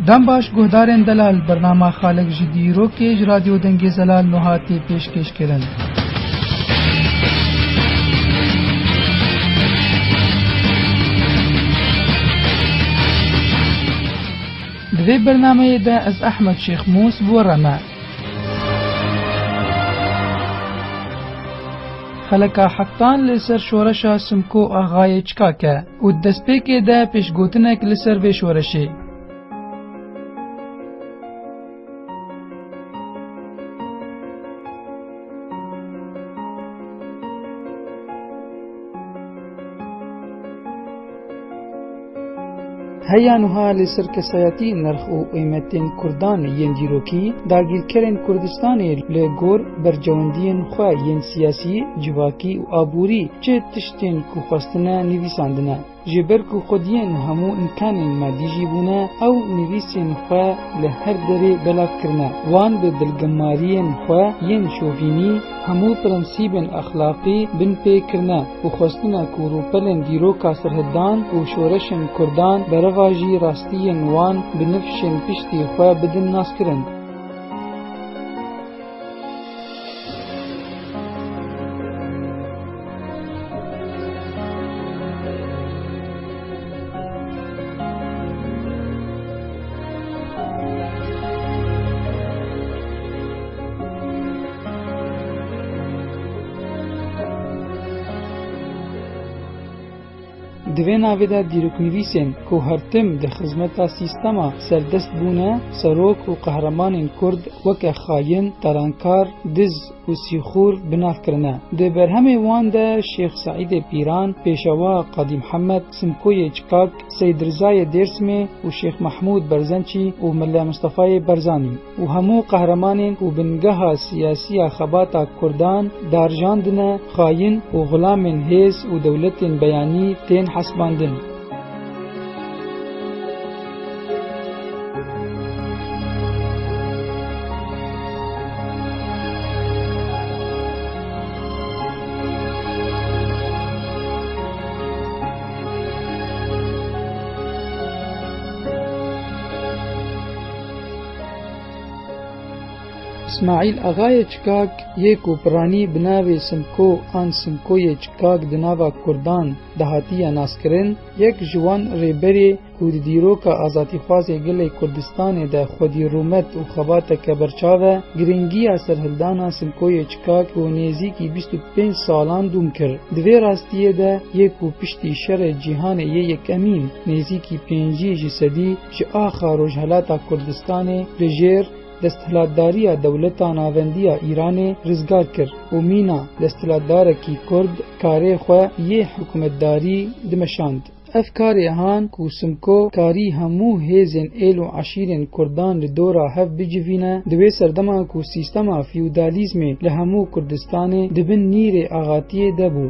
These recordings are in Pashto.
دم باش گهدارن دلال برنامه خالق جدی رو که رادیو دنگ زلال نهاتی پیشکش کرن. دوی برنامه ده از احمد شیخ موس بورمه. خلقا حقتان لسر شورشا سمکو آغای چکاکه و دسپیک ده پیشگوتنک لسر وی شورشی. هیا نوها لسر کسایتی نرخ و قیمتین کردان ین دیروکی داگیر کرن کردستانی لگور برجواندین خواه ین سیاسی جواکی و آبوری چه تشتین کو خواستنه نویساندنه جبر کو خودین همو امکان مادی جیبونه او نویسین خواه لهر دری بلاف کرنه وان به دلگمارین خواه ین شوفینی همو پرنسیب اخلاقی بن پی کرنه و خواستنه کو روپلن دیروکا سرهدان و شورشن کردان برواجی راستین وان بنفشن پشتی خواه بدن ناس کرن. دوی ناویده دیروکنویسین که هرتم ده خزمتا سیستما سردست بونه سروک و قهرمان کرد وک خاین ترانکار دز و سیخور بناف کرنه. ده برهم وان ده شیخ سعید پیران، پیشوا قاضی محمد، سمکوی چکاک، سید رضای دیرسمی و شیخ محمود برزنچی و ملا مصطفی برزانی و همو قهرمان و بنگاه سیاسی خباتا کردان دارجاندنه خاین و غلام هیز و دولت بیانی تین حسباندن. اسماعیل آغای چکاک یک و پرانی بناوی سمکو آن سمکوی چکاک دناوا کردان دهاتی ناسکرین یک جوان ریبری کود دیروکا آزادی خواز گل کردستان ده خودی رومت و خبات کبرچاوه گرنگی سرهلدانا سمکوی چکاک و نیزی کی 25 سالان دوم کرد. دوی راستیه ده یک و پشتی شر جیهان یک امین نیزی کی 5 صدی جه آخا روجهلاتا کردستان رژیر دستهلاتداری دولتا ناوندی ایران رزگار کرد و مینا دستهلاتدار کی کرد کاری خواه یه حکومتداری دمشاند. افکار هان کو سمکو کاری همو هیزن ایل و عشیرن کردان لدورا هف بجوینه دوی سردما کو سیستما فیودالیزم لهمو کردستان دبن نیر آغاتی دبو.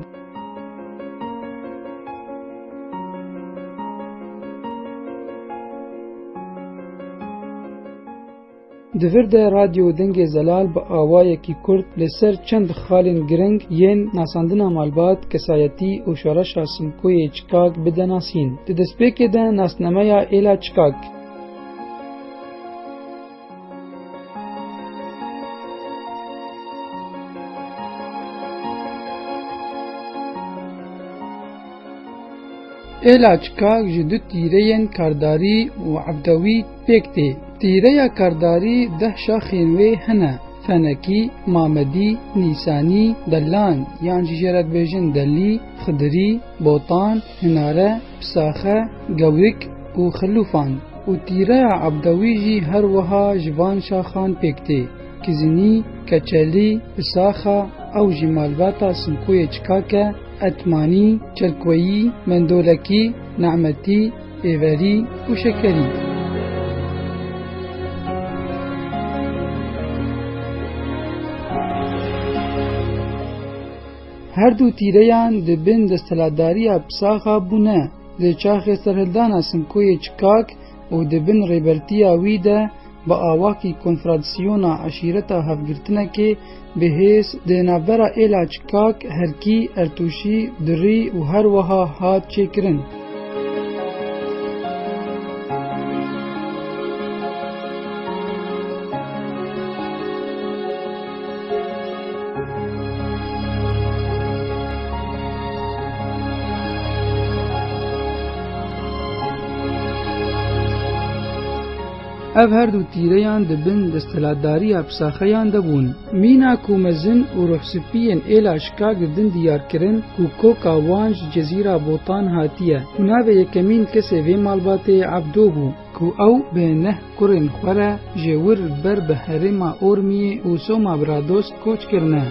دورد رادیو دنگ زلال با آوای کی کرد لسر چند خالن گرنگ ین ناساندنا مالبات کسایتی و شورش سمکوی چکاک بدناسین. ددسپیک ده ناسنمایا ایلا چکاک. ایلا چکاک جدو تیرین کارداری و عبدوی پیکتی. تیره کارداری 10 شاخینوی هنه فنکی، مامدی، نیسانی، دلان یان جیجرت بیجن دلی، خدری، بوطان، هناره، پساخه، گوریک و خلوفان و تیره عبدوی جی هر وها جوان شاخان پیکتی کزینی، کچلی، پساخه او جمالباتا سمکوی چکاکه اتمانی، چلکویی، مندولکی، نعمتی، ایوری و شکری. هر دو تیریان ده بین دستهلاتداری پساخا بونه ده چاخ سرهلدانا سمکوی چکاک و ده بین ریبرتی وی ده با آواکی کنفرانسیونا عشیرتا هفگرتنه که به حیث ده نابرا ایلا چکاک هرکی ارتوشی دری و هر وها هات چه کرن. ev her du tîreyan dibin desthilatdariya psaxeyan de bûn. Mîna ku mezin û ruhsipiyên êla şikak didin diyarkirin ku koka wan ji Cezîra Botan hatiye ku navê yekemîn kesê vê malbatê Ebdo bû ku ew bê neh kurên xwe re ji wir ber bi herêma Ormiyê û Soma Brados koç kirine.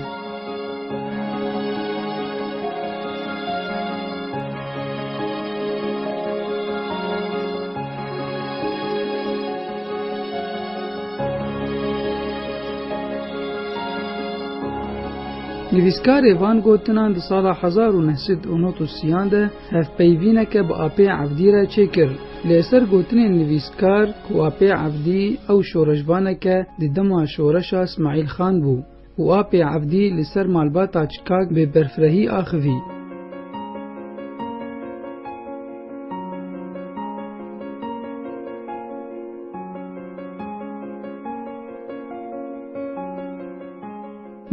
Nivîskarê van gotinan di sala 1990 de hevpeyvîneke bi Apê Ebdî re çêkir. Li ser gotinên nivîskar ku Apê Ebdî ew şoreşvaneke di dema şoreşa İsmaîl Xan bû û Apê Ebdî li ser malbata Çikag bê berfirehî axivî.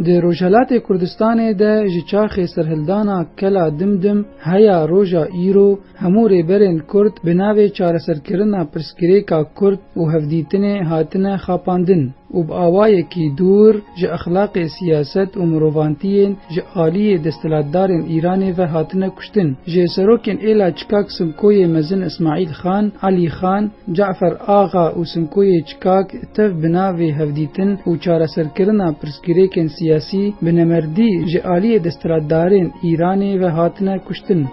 Di Rojhilatê Kurdistanê de ji çaxê serhildana Kela Dimdim heya roja îro hemû rêberên Kurd bi navê çareserkirina pirsgirêka Kurd û hevdîtinê hatine xapandin û bi awayekî dûr ji exlaqê siyaset û mirovantiyên ji aliyê desthilatdarên Îranê ve hatine kuştin. Ji serokên êla Çikag Simkoyê mezin İsmaîl Xan, Elî Xan, Cafer Axa û Simkoyê Çikag tev bi navê hevdîtin û çareserkirina pirsgirêkên siyasî bi nemerdî ji aliyê desthilatdarên Îranê ve hatine kuştin.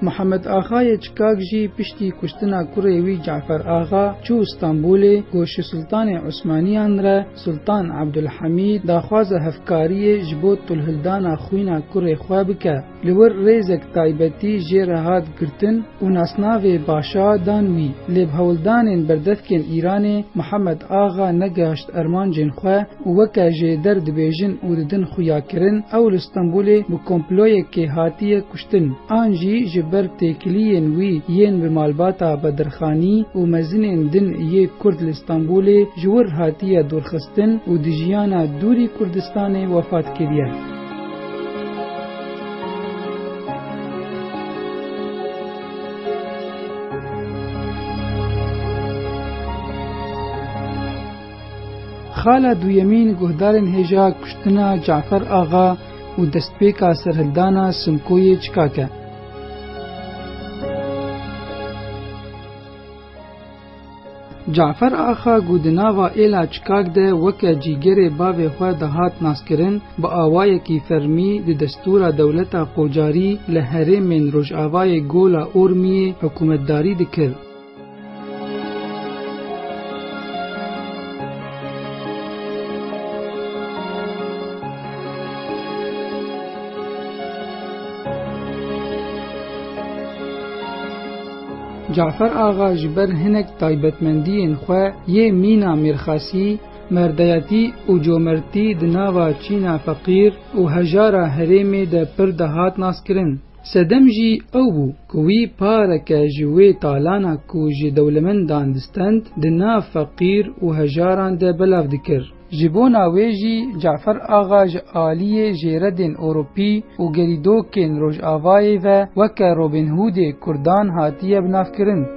Muhammed Axayê Çikag jî piştî kuştina kurê wî Cafer Axa çû Stenbolê goşê Sultanê Osmaniyan re Sultan Abdulhamîd daxwaza hevkariyê ji bo tûlhildana xwîna kurê xwe bike. Li wir rêzek taybetî jê re hat girtin û nasnavê Başa dan wî. Lê bi hewildanên berdevkên Îranê Muhammed Axa negehaşt ermancên xwe û weke jêder dibêjin û didin xuyakirin ew li Stenbolê bi komployekê hatiye kuştin. An jî ji ber têkiliyên wî yên bi malbata Bedirxanî û mezinên din yê Kurd li Stenbolê ji wir hatiye dûrxistin û di jiyana dûrî Kurdistanê wefat kiriye. Xala duyemîn guhdarên hêja kuştina Cafer Axa û destpêka serhildana Simkoyê Çikag e. Cafer Axa gu di nava êla Çikag de weke cîgerê bavê xwe de hat naskirin bi awayekî fermî di destûra dewleta qocarî li herêmên Rojavayê Gola Ormiyê hikûmetdarî dikir. Cafer Axa ji ber hinek taybetmendiyên xwe yê mîna mêrxasî, merdeyatî û comertî di nava çîna feqîr û hejara herêmê de pir de hat naskirin. Sedem jî ew bû ku wî pareke ji wê talana ku ji dewlemendan distend di nav feqîr û hejaran de belav dikir. Ji bona wê jî Cafer Axa ji aliyê jêredên Ewropî û gerîdokên Rojavayê ve weke Robin Hoodê Kurdan hatiye binavkirin.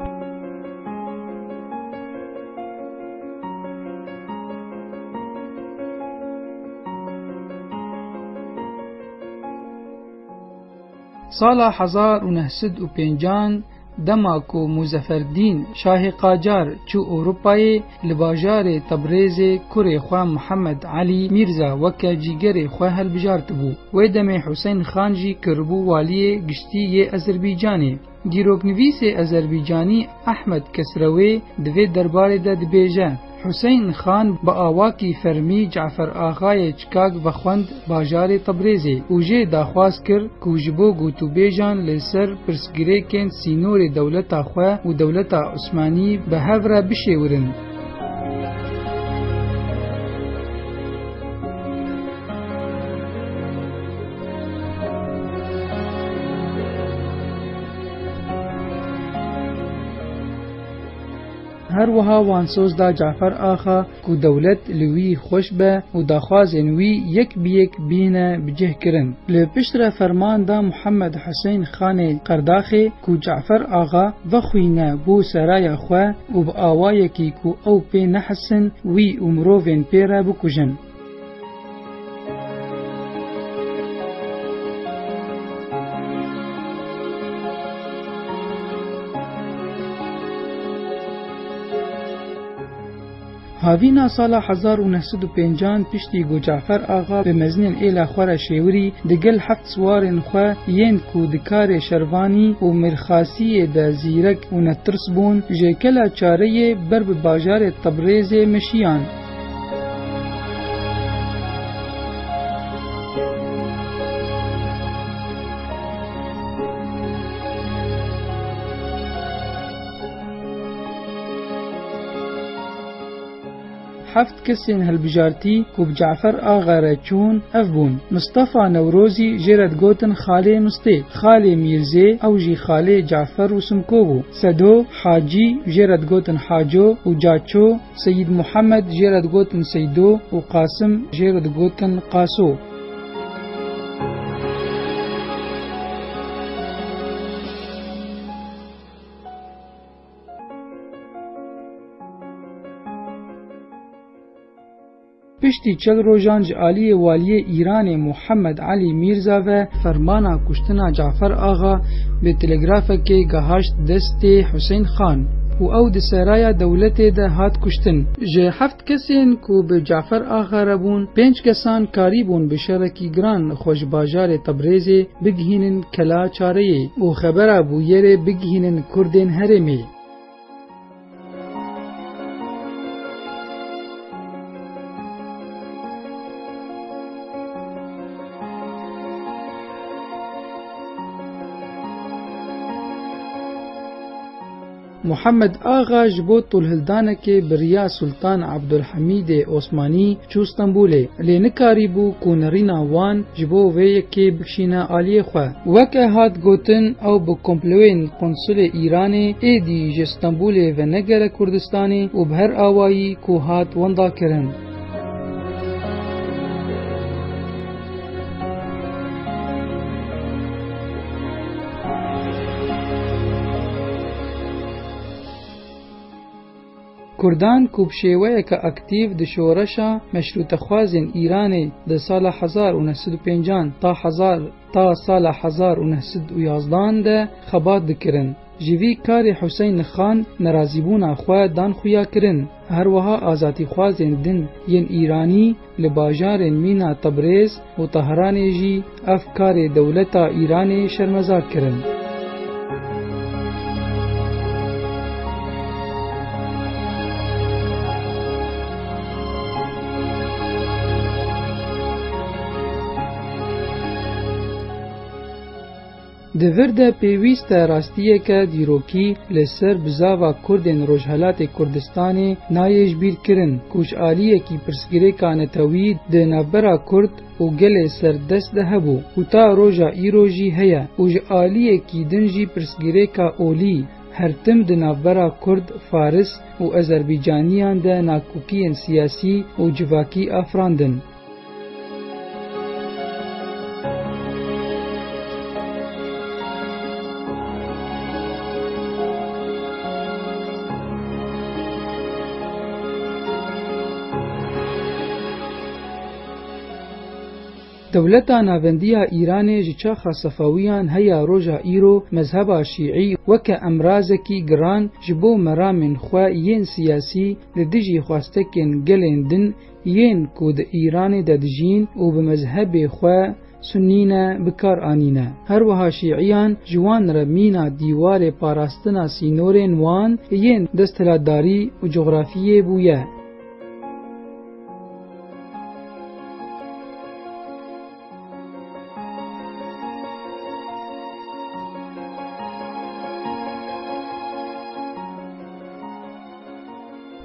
Sala 1950 dema ku Muzefferdîn Şahê Qacar çû Ewropayê li bajarê Tebrêzê kurê xwe Muhammed Elî Mîrza weke cîgerê xwe helbijartibû. Wê demê Huseyn Xan jî kiribû waliyê giştî yê Ezerbaycanê. Dîroknivîsê Ezerbaycanî Ahmed Kesrewê di vê derbarê de dibêje Huseyn Xan bi awakî fermî Cafer Axayê Çikag vexwend bajarê Tebrêzê û jê daxwaz kir ku ji bo gotûbêjan li ser pirsgirêkên sînorê dewleta xwe û dewleta Osmanî bi hev re bişêwirin. هر وها وانسوز دا جعفر آخا کو دولت لوی خوش به و داخوازن وی یک بیک بینه بجه کرن. لپشتر فرمان دا محمد حسین خان قرداخی کو جعفر آغا وخوینه بو سرای خو و با آوای کی کو او پی نحسن وی امروین پیرا بکجن. هاوینا سال 1950 پشتی گو جعفر آغا به مزنین ایلا خوار شیوری دگل هفت سوارن خو ین کو دکار شروانی و مرخاسی دا زیرک و نترس بون جیکلا چاره بر باجار تبریز مشیان. هفت کسین هلبجارتی کوب جعفر آغا را چون افبون. مصطفى نوروزی جرد گوتن خاله مستی، خاله میرزی او جی خاله جعفر و سمکوبو. سدو حاجی جرد گوتن حاجو و جاچو. سید محمد جرد گوتن سیدو و قاسم جرد گوتن قاسو. پشتی چل روزان جعالی والی ایران محمد علی میرزا و فرمانا کشتنا جعفر آغا به تلگراف که گهاشت دست حسین خان و او د سرایا دولت ده هات کشتن. جه هفت کسین کو به جعفر آغا ربون 5 کسان کاری بون به شرکی گران خوش باجار تبریز بگهینن کلا چاره و خبر ابو یره بگهینن کردین هرمی. محمد آغا جبو طولهلدانه که بریا سلطان عبدالحمید عثمانی چو استنبوله لینکاری بو کونرینا وان جبو وی که بکشینا آلیه خواه وکه هات گوتن او بو کمپلوین قنصل ایرانی ایدی جستنبوله و نگر کردستانی و بهر آوایی کو هات وندا کرن. کردان کوب شیوه که اکتیو د شورشا مشروط خوازن ایران د سال 1950 تا سال 1911 ده خبات دکرن. جوی کار حسین خان نرازیبون خوا دان خویا کرن. هر وها آزادی خوازن دن ین ایرانی لباجار مینا تبریز و طهران جی افکار دولتا ایران شرمزار کرن. دورده پیویست راستیه که دیروکی لسر بزاوا کردین روشهلات کردستانی نایش بیر کرن. کوش آلیه کی پرسگیره کانتوی ده نبرا کرد و گل سردست ده هبو و تا روژا ایروژی هیا و ج آلیه کی دنجی پرسگیره کا اولی هرتم ده نبرا کرد فارس و ازربیجانیان ده ناکوکین سیاسی و جواکی افراندن. دولتا ناوندیا ایران جچاخا صفویان هیا روژا ایرو مذهبا شیعی وکه امرازکی گران جبو مرامن خوا ین سیاسی لدجی خواستکن گلین دن ین کود ایران ددجین و بمذهب خوا سنینه بکار آنینه. هر وها شیعیان جوان رمینا دیوار پاراستنا سینورین وان ین دستلاداری و جغرافیه بویه.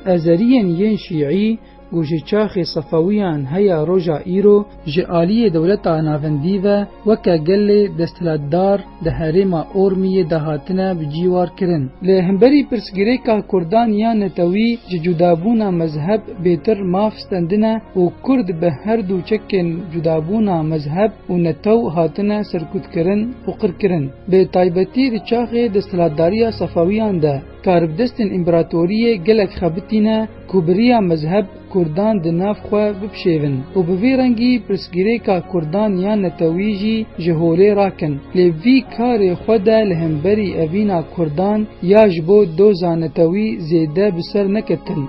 ازرین ین شیعی گوژی چاخ صفویان هیا روژا ایرو جعالی دولتا ناوندی و وکا گل دستلاتدار ده هریما اورمی دهاتنه بجیوار کرن. لهمبری پرسگریکا کردان یا نتوی جدابونا مذهب بیتر مافستندنه و کرد به هر دو چکن جدابونا مذهب و نتو هاتنه سرکوت کرن و قر کرن. به تایبتی دی چاخ دستلاتداریا صفویان ده کاربدستن امپراتوریه گلک خبتینه کوبریا مذهب کردان د ناف خو بپشیون او به ویرنګي پرسګریکا کردان یا نتویجی جهوله راکن لوی کار خود لهمبری اوینا کردان یا جبو دو زانتوی زیده بسر نکتن.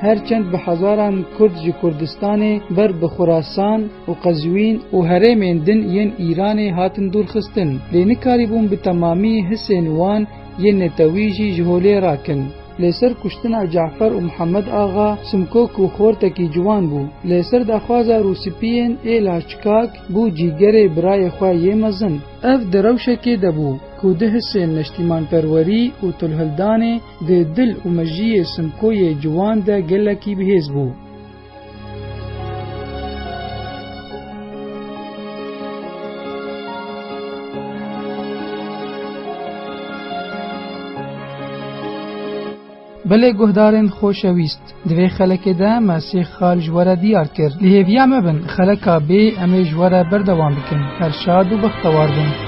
هرچند به هزاران کرد جی کردستان بر بخراسان و قزوین و هرمین دن ین ایران هاتن دور خستن لینکاری بون به تمامی حسین وان ین نتویجی جهوله راکن. لیسر کشتنا جعفر و محمد آغا سمکوک و خورتکی جوان بو. لیسر دخوازا روسیپین ایلاچکاک بو جیگر برای خواه مزن. اف دروشکی دبو کوده حسین نشتیمان پروری و تلهلدان ده دل و مجی سمکوی جوان ده گلکی بهیز بو. بله گهدارن خوشویست دوی خلک ده مسی خال جواره دیار کرد لیهویا مبن خلکا بی امی جواره بردوام بکن هر شاد و بختوار بن.